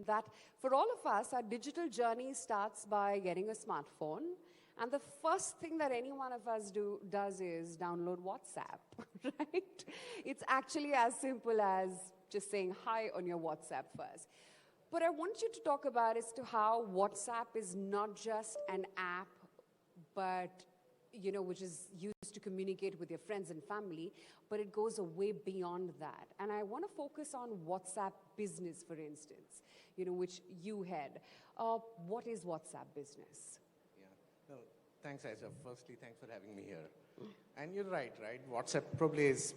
that for all of us, our digital journey starts by getting a smartphone. And the first thing that any one of us does is download WhatsApp, right? It's actually as simple as just saying hi on your WhatsApp first. But I want you to talk about as to how WhatsApp is not just an app, but which is used to communicate with your friends and family, but it goes way beyond that. And I want to focus on WhatsApp Business, for instance, which you head. What is WhatsApp Business? Yeah. No, thanks, Aisha. Firstly, thanks for having me here. And you're right? WhatsApp probably is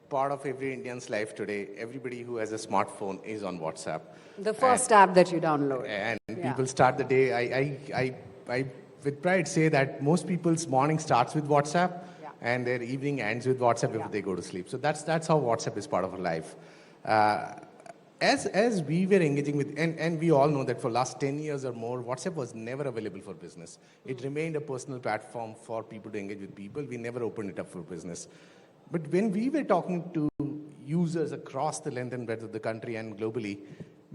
part of every Indian's life today. Everybody who has a smartphone is on WhatsApp. The first app that you download. And people start the day. I with pride say that most people's morning starts with WhatsApp, and their evening ends with WhatsApp before they go to sleep. So that's how WhatsApp is part of our life. As we were engaging with, and we all know that for last 10 years or more, WhatsApp was never available for business. It remained a personal platform for people to engage with people. We never opened it up for business. But when we were talking to users across the length and breadth of the country and globally,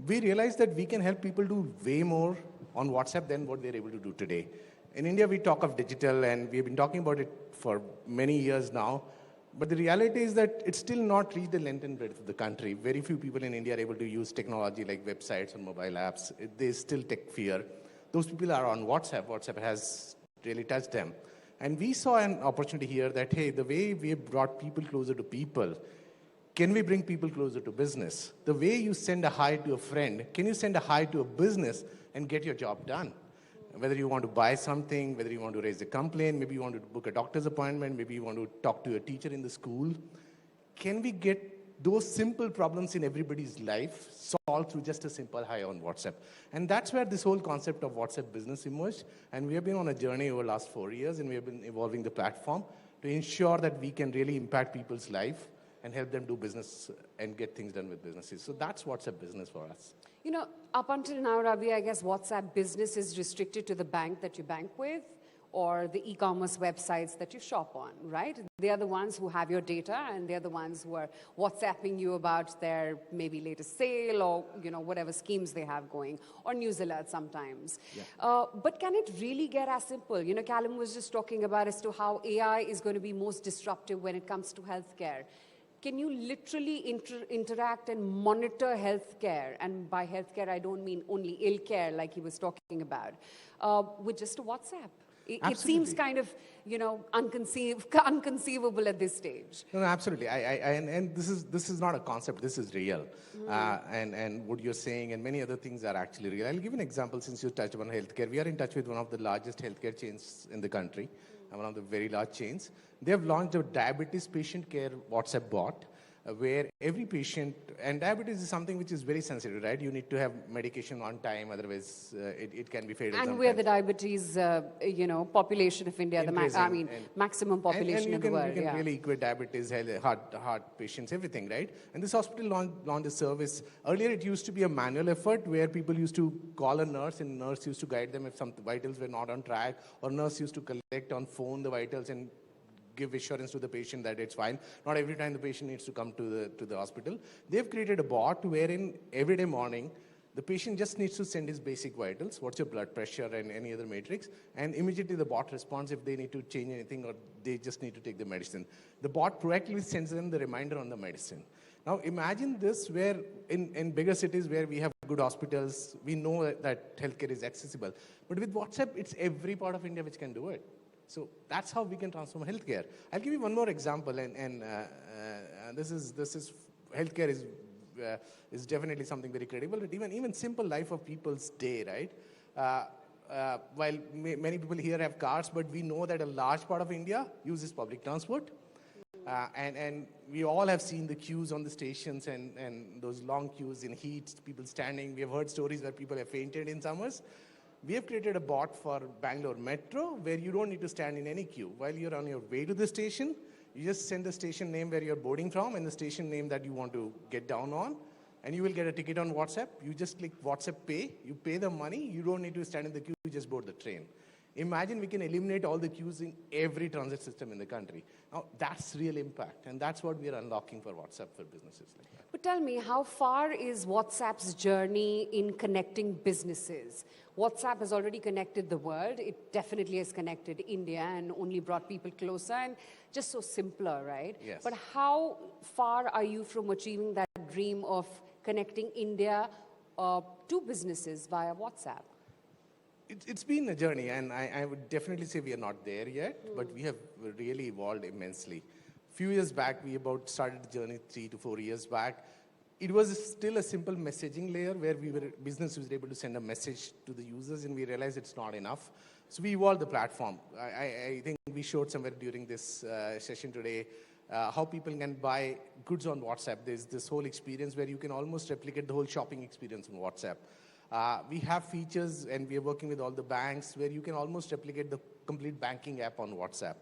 we realized that we can help people do way more on WhatsApp than what they're able to do today. In India, we talk of digital, and we've been talking about it for many years now. But the reality is that it's still not reached the length and breadth of the country. Very few people in India are able to use technology like websites or mobile apps. They still tech fear. Those people are on WhatsApp. WhatsApp has really touched them. And we saw an opportunity here that, hey, the way we brought people closer to people, can we bring people closer to business? The way you send a hi to a friend, can you send a hi to a business and get your job done? Whether you want to buy something, whether you want to raise a complaint, maybe you want to book a doctor's appointment, maybe you want to talk to a teacher in the school. Can we get those simple problems in everybody's life solved through just a simple hi on WhatsApp? And that's where this whole concept of WhatsApp Business emerged. And we have been on a journey over the last 4 years, and we have been evolving the platform to ensure that we can really impact people's life and help them do business and get things done with businesses. So that's WhatsApp Business for us. Up until now, Ravi, I guess WhatsApp Business is restricted to the bank that you bank with or the e-commerce websites that you shop on, right? They are the ones who have your data, and they're the ones who are WhatsApping you about their maybe latest sale or whatever schemes they have going, or news alerts sometimes. Yeah. But can it really get as simple? Callum was just talking about as to how AI is going to be most disruptive when it comes to healthcare. Can you literally interact and monitor healthcare? And by healthcare, I don't mean only ill care like he was talking about, with just a WhatsApp. It seems kind of, unconceivable at this stage. No, absolutely. And this is not a concept. This is real. And what you're saying and many other things are actually real. I'll give an example since you touched upon healthcare. We are in touch with one of the largest healthcare chains in the country. One of the very large chains. They have launched a diabetes patient care WhatsApp bot where every patient, and diabetes is something which is very sensitive, right? You need to have medication on time, otherwise it can be fatal. And we're the diabetes, population of India, maximum population in the world. You can really equate diabetes, heart patients, everything, right? And this hospital launched a service. Earlier, it used to be a manual effort where people used to call a nurse, and nurse used to guide them if some vitals were not on track, or nurse used to collect on phone the vitals and give assurance to the patient that it's fine. Not every time the patient needs to come to the hospital. They've created a bot wherein every day morning, the patient just needs to send his basic vitals, what's your blood pressure and any other matrix, and immediately the bot responds if they need to change anything or they just need to take the medicine. The bot proactively sends them the reminder on the medicine. Now imagine this where in bigger cities where we have good hospitals, we know that healthcare is accessible. But with WhatsApp, it's every part of India which can do it. So that's how we can transform healthcare. I'll give you one more example, and this is healthcare is definitely something very credible. But even simple life of people's day, right? While many people here have cars, but we know that a large part of India uses public transport, and we all have seen the queues on the stations and those long queues in heat, people standing. We have heard stories where people have fainted in summers. We have created a bot for Bangalore Metro where you don't need to stand in any queue. While you're on your way to the station, you just send the station name where you're boarding from and the station name that you want to get down on, and you will get a ticket on WhatsApp. You just click WhatsApp Pay, you pay the money, you don't need to stand in the queue, you just board the train. Imagine we can eliminate all the queues in every transit system in the country. Now, that's real impact, and that's what we are unlocking for WhatsApp for businesses like that. But tell me, how far is WhatsApp's journey in connecting businesses? WhatsApp has already connected the world. It definitely has connected India and only brought people closer and just so simpler, right? Yes. But how far are you from achieving that dream of connecting India to businesses via WhatsApp? It's been a journey, and I would definitely say we are not there yet, but we have really evolved immensely. A few years back, we about started the journey 3 to 4 years back. It was still a simple messaging layer where business was able to send a message to the users, and we realized it's not enough. So we evolved the platform. I think we showed somewhere during this session today how people can buy goods on WhatsApp. There's this whole experience where you can almost replicate the whole shopping experience on WhatsApp. We have features, and we are working with all the banks, where you can almost replicate the complete banking app on WhatsApp.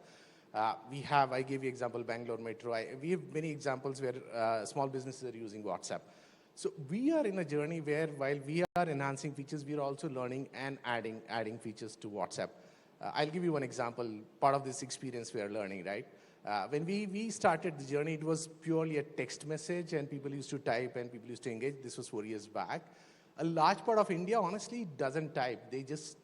I gave you example, Bangalore Metro. We have many examples where small businesses are using WhatsApp. So we are in a journey where while we are enhancing features, we are also learning and adding features to WhatsApp. I'll give you one example, part of this experience we are learning, right? When we started the journey, it was purely a text message, and people used to type and people used to engage. This was 4 years back. A large part of India, honestly, doesn't type. They just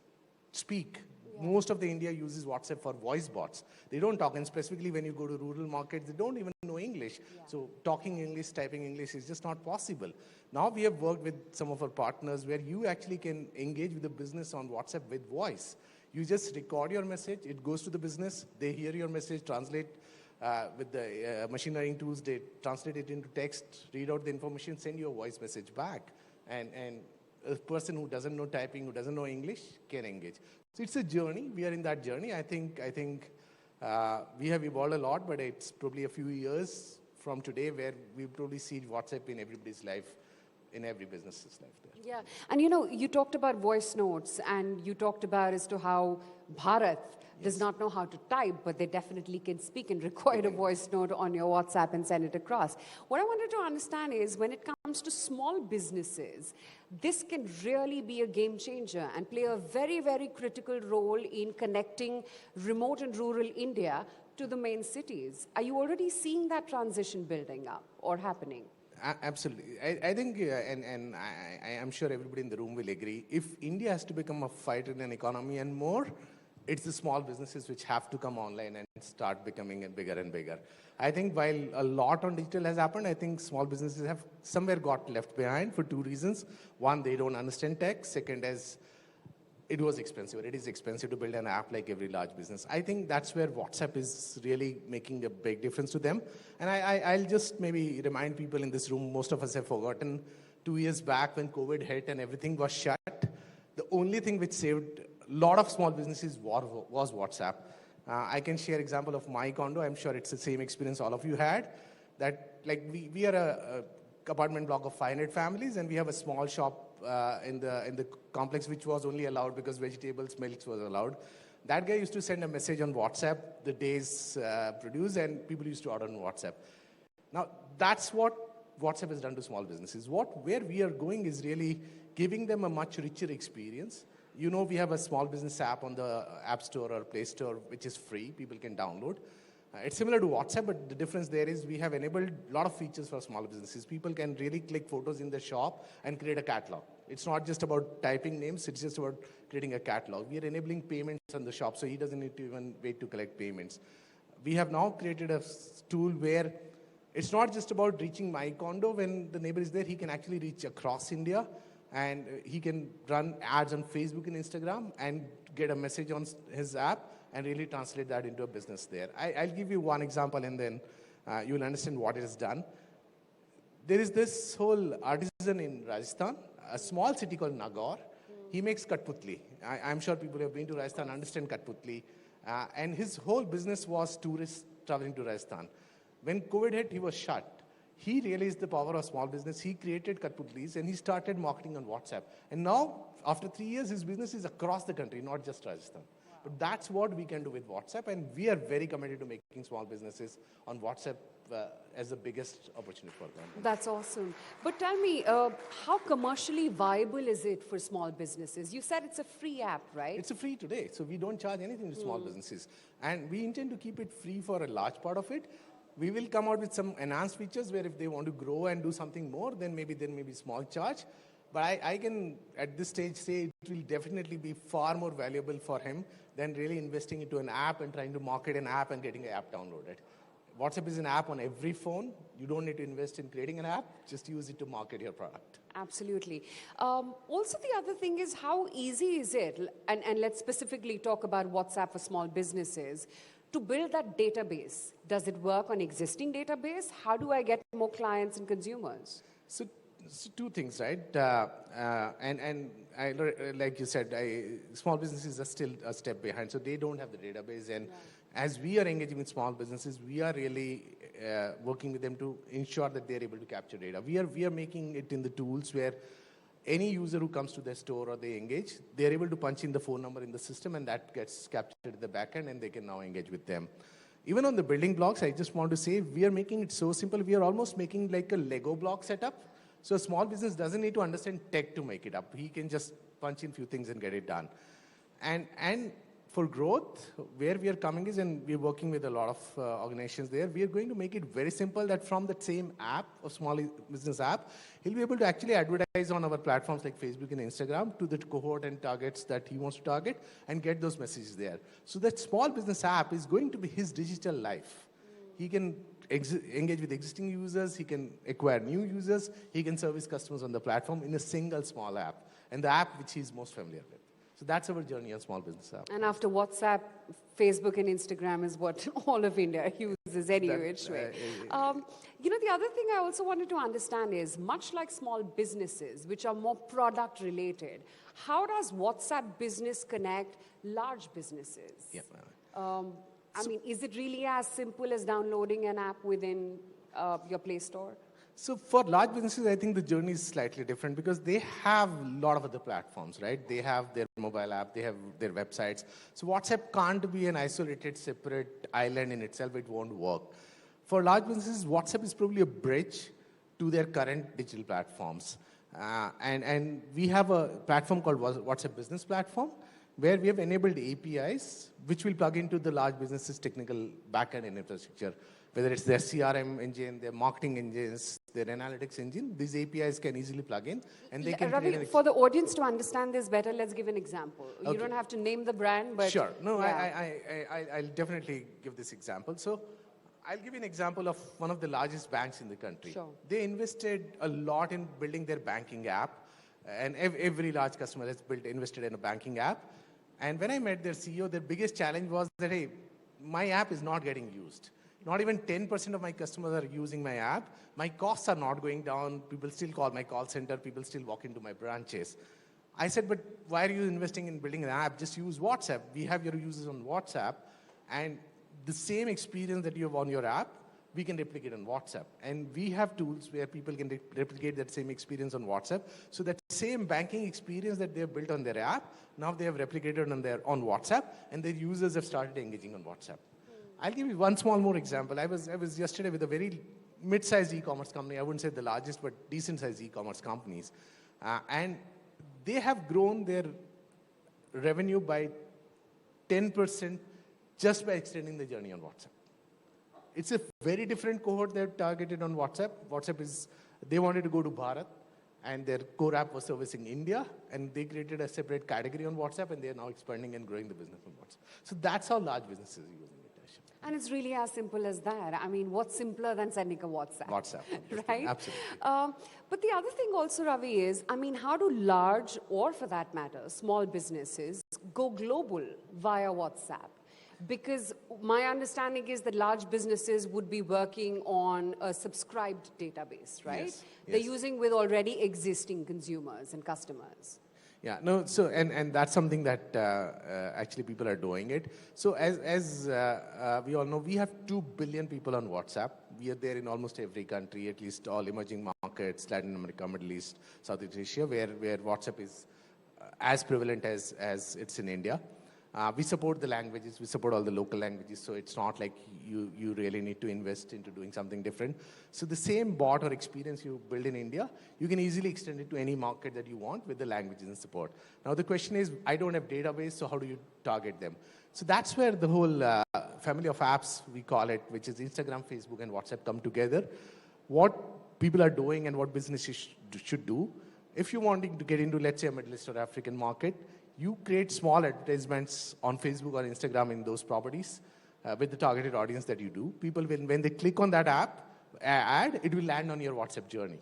speak. Yeah. Most of the India uses WhatsApp for voice bots. They don't talk, and specifically when you go to rural markets, they don't even know English. Yeah. So talking English, typing English is just not possible. Now we have worked with some of our partners where you actually can engage with the business on WhatsApp with voice. You just record your message, it goes to the business, they hear your message, translate with the machine learning tools, they translate it into text, read out the information, send you a voice message back. And a person who doesn't know typing, who doesn't know English, can engage. So it's a journey. We are in that journey. I think we have evolved a lot, but it's probably a few years from today where we probably see WhatsApp in everybody's life, in every business's life there. Yeah, and you talked about voice notes, and you talked about as to how Bharat does not know how to type, but they definitely can speak and record a voice note on your WhatsApp and send it across. What I wanted to understand is when it comes to small businesses, this can really be a game changer and play a very, very critical role in connecting remote and rural India to the main cities. Are you already seeing that transition building up or happening? Absolutely. I think, and I'm sure everybody in the room will agree, if India has to become a fighter in an economy and more, it's the small businesses which have to come online and start becoming bigger and bigger. I think while a lot on digital has happened, I think small businesses have somewhere got left behind for 2 reasons. One, they don't understand tech. Second is, it was expensive. It is expensive to build an app like every large business. I think that's where WhatsApp is really making a big difference to them. And I'll just maybe remind people in this room, most of us have forgotten, 2 years back when COVID hit and everything was shut, the only thing which saved a lot of small businesses was WhatsApp. I can share example of my condo. I'm sure it's the same experience all of you had. That like we are a apartment block of 500 families, and we have a small shop in the complex which was only allowed because vegetables, milks was allowed. That guy used to send a message on WhatsApp the day's produce, and people used to order on WhatsApp. Now that's what WhatsApp has done to small businesses. Where we are going is really giving them a much richer experience. We have a small business app on the App Store or Play Store, which is free. People can download. It's similar to WhatsApp, but the difference there is we have enabled a lot of features for small businesses. People can really click photos in the shop and create a catalog. It's not just about typing names. It's just about creating a catalog. We are enabling payments on the shop, so he doesn't need to even wait to collect payments. We have now created a tool where it's not just about reaching my condo when the neighbor is there. He can actually reach across India. And he can run ads on Facebook and Instagram and get a message on his app and really translate that into a business there. I'll give you one example, and then you'll understand what it has done. There is this whole artisan in Rajasthan, a small city called Nagaur. He makes Katputli. I'm sure people who have been to Rajasthan understand Katputli. And his whole business was tourists traveling to Rajasthan. When COVID hit, he was shut. He realized the power of small business. He created Katputlis, and he started marketing on WhatsApp. And now, after 3 years, his business is across the country, not just Rajasthan. Wow. But that's what we can do with WhatsApp, and we are very committed to making small businesses on WhatsApp as the biggest opportunity for them. That's awesome. But tell me, how commercially viable is it for small businesses? You said it's a free app, right? It's a free today, so we don't charge anything to small businesses. And we intend to keep it free for a large part of it. We will come out with some enhanced features where if they want to grow and do something more, then maybe there may be small charge. But I can, at this stage, say it will definitely be far more valuable for him than really investing into an app and trying to market an app and getting an app downloaded. WhatsApp is an app on every phone. You don't need to invest in creating an app. Just use it to market your product. Absolutely. Also, the other thing is how easy is it, and let's specifically talk about WhatsApp for small businesses, to build that database. Does it work on existing database? How do I get more clients and consumers? So two things, right? And I, like you said, small businesses are still a step behind, so they don't have the database. And as we are engaging with small businesses, we are really working with them to ensure that they are able to capture data. We are making it in the tools where any user who comes to their store or they engage, they are able to punch in the phone number in the system, and that gets captured in the backend, and they can now engage with them. Even on the building blocks, I just want to say we are making it so simple. We are almost making like a Lego block setup. So a small business doesn't need to understand tech to make it up. He can just punch in a few things and get it done. And for growth, where we are coming is, and we're working with a lot of organizations there, we are going to make it very simple that from that same app, or small business app, he'll be able to actually advertise on our platforms like Facebook and Instagram to the cohort and targets that he wants to target and get those messages there. So that small business app is going to be his digital life. He can engage with existing users, he can acquire new users, he can service customers on the platform in a single small app, and the app which he's most familiar with. So that's our journey on small business app. And after WhatsApp, Facebook and Instagram is what all of India uses any which way. The other thing I also wanted to understand is, much like small businesses, which are more product related, how does WhatsApp Business connect large businesses? Yeah. Is it really as simple as downloading an app within your Play Store? So for large businesses, I think the journey is slightly different because they have a lot of other platforms, right? They have their mobile app, they have their websites. So WhatsApp can't be an isolated, separate island in itself. It won't work. For large businesses, WhatsApp is probably a bridge to their current digital platforms. And we have a platform called WhatsApp Business Platform, where we have enabled APIs, which will plug into the large businesses' technical backend infrastructure. Whether it's their CRM engine, their marketing engines, their analytics engine, these APIs can easily plug in, and they can Ravi, for the audience to understand this better, let's give an example. Okay. You don't have to name the brand, but... Sure. No, yeah. I'll definitely give this example. So I'll give you an example of one of the largest banks in the country. Sure. They invested a lot in building their banking app, and every large customer has invested in a banking app. And when I met their CEO, their biggest challenge was that, hey, my app is not getting used. Not even 10% of my customers are using my app. My costs are not going down. People still call my call center. People still walk into my branches. I said, but why are you investing in building an app? Just use WhatsApp. We have your users on WhatsApp. And the same experience that you have on your app, we can replicate on WhatsApp. And we have tools where people can replicate that same experience on WhatsApp. So that same banking experience that they have built on their app, now they have replicated on WhatsApp, and their users have started engaging on WhatsApp. I'll give you one small more example. I was yesterday with a very mid-sized e-commerce company. I wouldn't say the largest, but decent-sized e-commerce companies. And they have grown their revenue by 10% just by extending the journey on WhatsApp. It's a very different cohort they've targeted on WhatsApp. They wanted to go to Bharat, and their core app was servicing India, and they created a separate category on WhatsApp, and they are now expanding and growing the business on WhatsApp. So that's how large businesses are using it. And it's really as simple as that. I mean, what's simpler than sending a WhatsApp? WhatsApp, right? Absolutely. But the other thing also, Ravi, is, how do large, or for that matter, small businesses go global via WhatsApp? Because my understanding is that large businesses would be working on a subscribed database, right? Yes. They're using with already existing consumers and customers. Yeah, no, so, and that's something that actually people are doing it. So as we all know, we have 2 billion people on WhatsApp. We are there in almost every country, at least all emerging markets, Latin America, Middle East, Southeast Asia, where WhatsApp is as prevalent as it's in India. We support the languages, we support all the local languages, so it's not like you really need to invest into doing something different. So the same bot or experience you build in India, you can easily extend it to any market that you want with the languages and support. Now the question is, I don't have database, so how do you target them? So that's where the whole family of apps, we call it, which is Instagram, Facebook, and WhatsApp come together. What people are doing and what businesses should do. If you're wanting to get into, let's say, a Middle East or African market, you create small advertisements on Facebook or Instagram in those properties with the targeted audience that you do. People, when they click on that ad, it will land on your WhatsApp journey.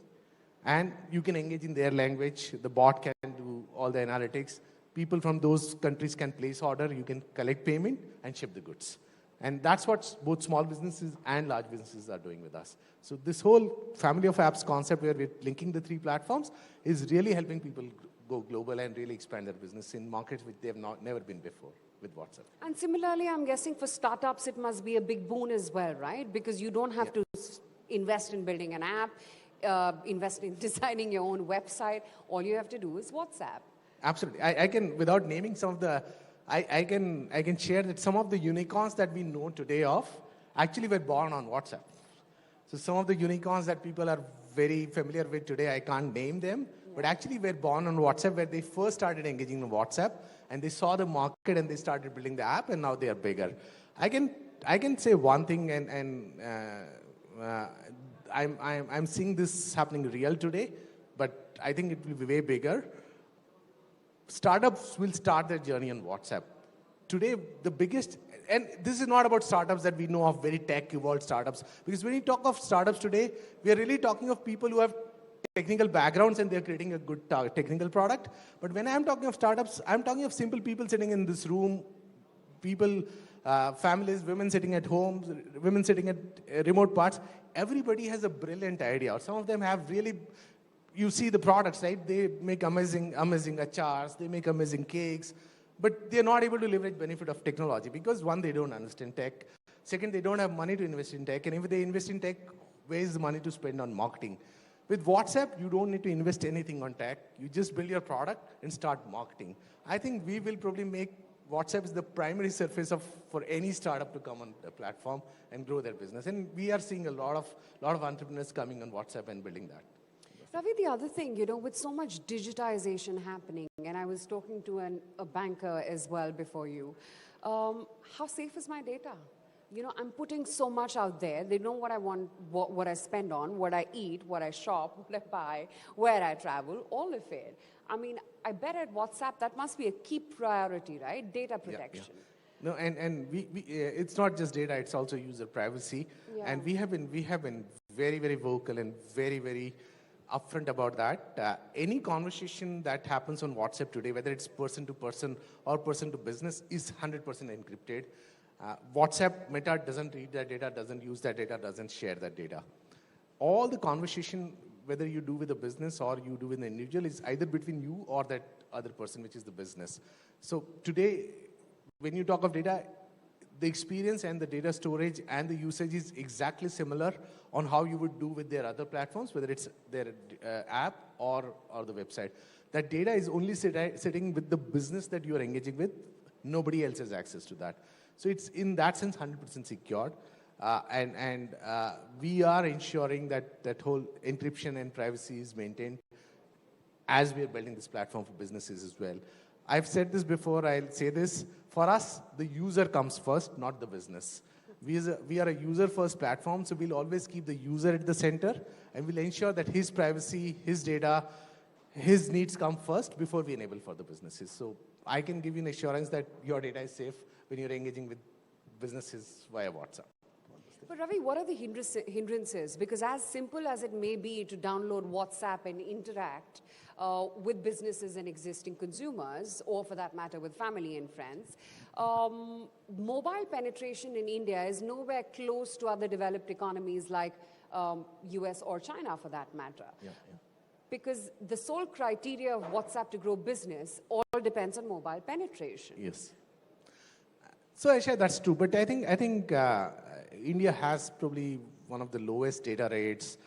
And you can engage in their language. The bot can do all the analytics. People from those countries can place order. You can collect payment and ship the goods. And that's what both small businesses and large businesses are doing with us. So this whole family of apps concept where we're linking the three platforms is really helping people go global and really expand their business in markets which they have never been before with WhatsApp. And similarly, I'm guessing for startups, it must be a big boon as well, right? Because you don't have to invest in building an app, invest in designing your own website. All you have to do is WhatsApp. Absolutely. I can, without naming some of the, I can share that some of the unicorns that we know today of actually were born on WhatsApp. So some of the unicorns that people are very familiar with today, I can't name them, but actually were born on WhatsApp, where they first started engaging on WhatsApp, and they saw the market and they started building the app, and now they are bigger. I can say one thing, and I'm seeing this happening real today, but I think it will be way bigger. Startups will start their journey on WhatsApp. Today, the biggest, and this is not about startups that we know of, very tech-evolved startups, because when you talk of startups today, we are really talking of people who have technical backgrounds and they're creating a good technical product. But when I'm talking of startups, I'm talking of simple people sitting in this room, people, families, women sitting at home, women sitting at remote parts. Everybody has a brilliant idea. Or some of them have really, you see the products, right? They make amazing achars, they make amazing cakes, but they're not able to leverage benefit of technology because one, they don't understand tech. Second, they don't have money to invest in tech. And if they invest in tech, where is the money to spend on marketing? With WhatsApp, you don't need to invest anything on tech. You just build your product and start marketing. I think we will probably make WhatsApp is the primary surface for any startup to come on the platform and grow their business. And we are seeing a lot of entrepreneurs coming on WhatsApp and building that. Ravi, the other thing, with so much digitization happening, and I was talking to a banker as well before you, how safe is my data? I'm putting so much out there. They know what I want, what I spend on, what I eat, what I shop, what I buy, where I travel, all of it. I mean, I bet at WhatsApp that must be a key priority, right? Data protection. Yeah. No, and we it's not just data; it's also user privacy. Yeah. And we have been very, very vocal and very, very upfront about that. Any conversation that happens on WhatsApp today, whether it's person to person or person to business, is 100% encrypted. WhatsApp, Meta doesn't read that data, doesn't use that data, doesn't share that data. All the conversation, whether you do with a business or you do with an individual, is either between you or that other person, which is the business. So today, when you talk of data, the experience and the data storage and the usage is exactly similar on how you would do with their other platforms, whether it's their app or the website. That data is only sitting with the business that you are engaging with. Nobody else has access to that. So it's, in that sense, 100% secured. And we are ensuring that whole encryption and privacy is maintained as we are building this platform for businesses as well. I've said this before, I'll say this. For us, the user comes first, not the business. We are a user-first platform, so we'll always keep the user at the center, and we'll ensure that his privacy, his data, his needs come first before we enable for the businesses. So I can give you an assurance that your data is safe when you're engaging with businesses via WhatsApp. But Ravi, what are the hindrances? Because as simple as it may be to download WhatsApp and interact with businesses and existing consumers, or for that matter with family and friends, mobile penetration in India is nowhere close to other developed economies like US or China for that matter. Yeah. Because the sole criteria of WhatsApp to grow business all depends on mobile penetration. Yes. So Aisha, that's true. But I think India has probably one of the lowest data rates,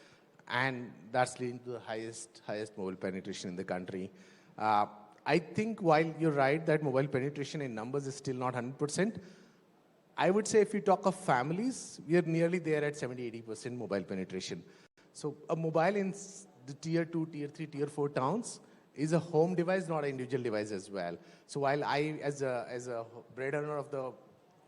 and that's leading to the highest mobile penetration in the country. I think while you're right that mobile penetration in numbers is still not 100%, I would say if you talk of families, we are nearly there at 70-80% mobile penetration. So a mobile in the tier 2, tier 3, tier 4 towns is a home device, not an individual device as well. So while I, as a breadwinner of the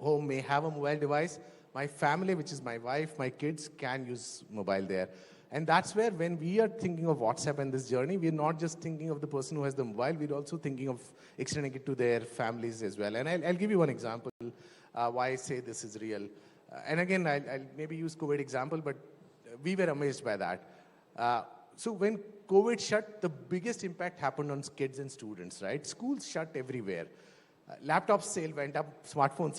home, may have a mobile device, my family, which is my wife, my kids, can use mobile there. And that's where when we are thinking of WhatsApp and this journey, we're not just thinking of the person who has the mobile, we're also thinking of extending it to their families as well. And I'll give you one example why I say this is real. And again, I'll maybe use COVID example, but we were amazed by that. So when COVID shut, the biggest impact happened on kids and students, right? Schools shut everywhere. Laptop sale went up, smartphone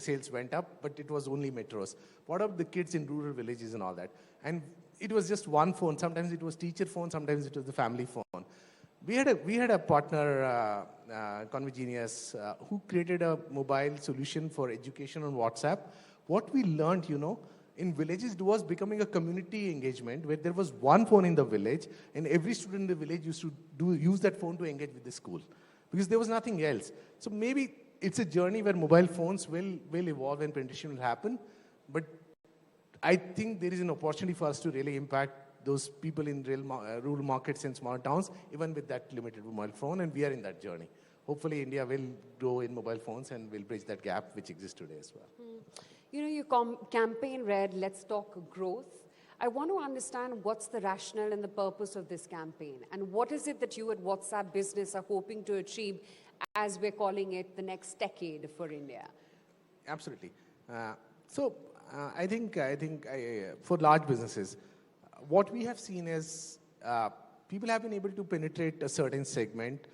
sales went up, but it was only metros. What about the kids in rural villages and all that? And it was just one phone. Sometimes it was teacher phone, sometimes it was the family phone. We had a partner, Convegenius, who created a mobile solution for education on WhatsApp. What we learned, in villages, it was becoming a community engagement where there was one phone in the village, and every student in the village used to use that phone to engage with the school, because there was nothing else. So maybe it's a journey where mobile phones will evolve and penetration will happen, but I think there is an opportunity for us to really impact those people in rural markets and small towns, even with that limited mobile phone, and we are in that journey. Hopefully, India will grow in mobile phones and will bridge that gap which exists today as well. Your campaign read, "Let's talk growth." I want to understand what's the rationale and the purpose of this campaign, and what is it that you at WhatsApp Business are hoping to achieve, as we're calling it, the next decade for India? Absolutely. I think for large businesses, what we have seen is people have been able to penetrate a certain segment.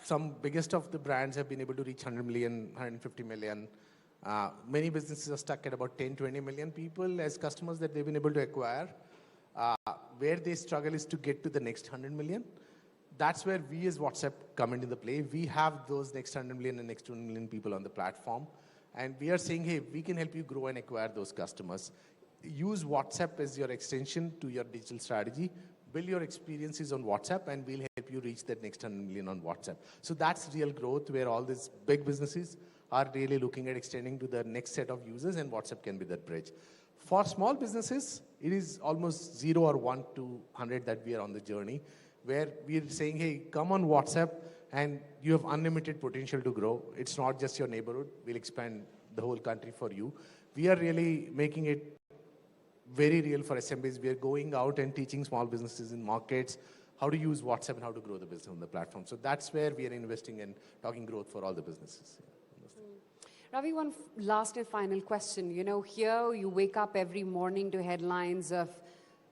Some biggest of the brands have been able to reach 100 million, 150 million. Many businesses are stuck at about 10, 20 million people as customers that they've been able to acquire. Where they struggle is to get to the next 100 million. That's where we as WhatsApp come into the play. We have those next 100 million and next 200 million people on the platform. And we are saying, hey, we can help you grow and acquire those customers. Use WhatsApp as your extension to your digital strategy. Build your experiences on WhatsApp, and we'll help you reach that next 100 million on WhatsApp. So that's real growth, where all these big businesses are really looking at extending to the next set of users, and WhatsApp can be that bridge. For small businesses, it is almost 0 or 1 to 100 that we are on the journey, where we are saying, hey, come on WhatsApp, and you have unlimited potential to grow. It's not just your neighborhood. We'll expand the whole country for you. We are really making it very real for SMBs. We are going out and teaching small businesses in markets how to use WhatsApp and how to grow the business on the platform. So that's where we are investing and talking growth for all the businesses. Ravi, one last and final question. Here you wake up every morning to headlines of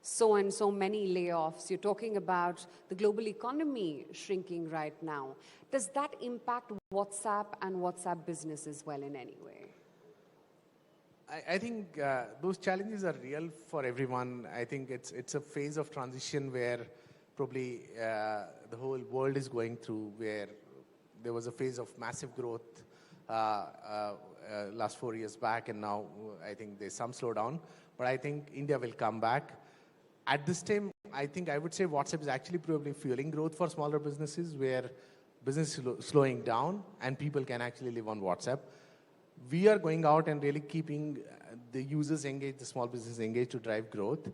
so and so many layoffs. You're talking about the global economy shrinking right now. Does that impact WhatsApp and WhatsApp Business as well in any way? I think those challenges are real for everyone. I think it's a phase of transition where probably the whole world is going through, where there was a phase of massive growth last 4 years back, and now I think there's some slowdown. But I think India will come back. At this time, I think I would say WhatsApp is actually probably fueling growth for smaller businesses, where business is slowing down and people can actually live on WhatsApp. We are going out and really keeping the users engaged, the small businesses engaged to drive growth.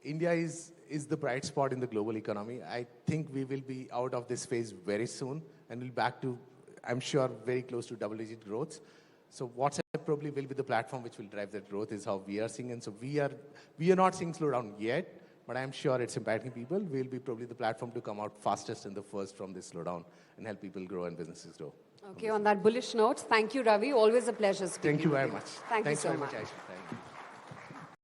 India is the bright spot in the global economy. I think we will be out of this phase very soon and we'll back to, I'm sure, very close to double-digit growth. So WhatsApp probably will be the platform which will drive that growth, is how we are seeing. And so we are not seeing slowdown yet, but I'm sure it's impacting people. We'll be probably the platform to come out fastest and the first from this slowdown and help people grow and businesses grow. Okay, on that bullish note, thank you, Ravi. Always a pleasure speaking. Thank you very much. Thank you so much. Thank you.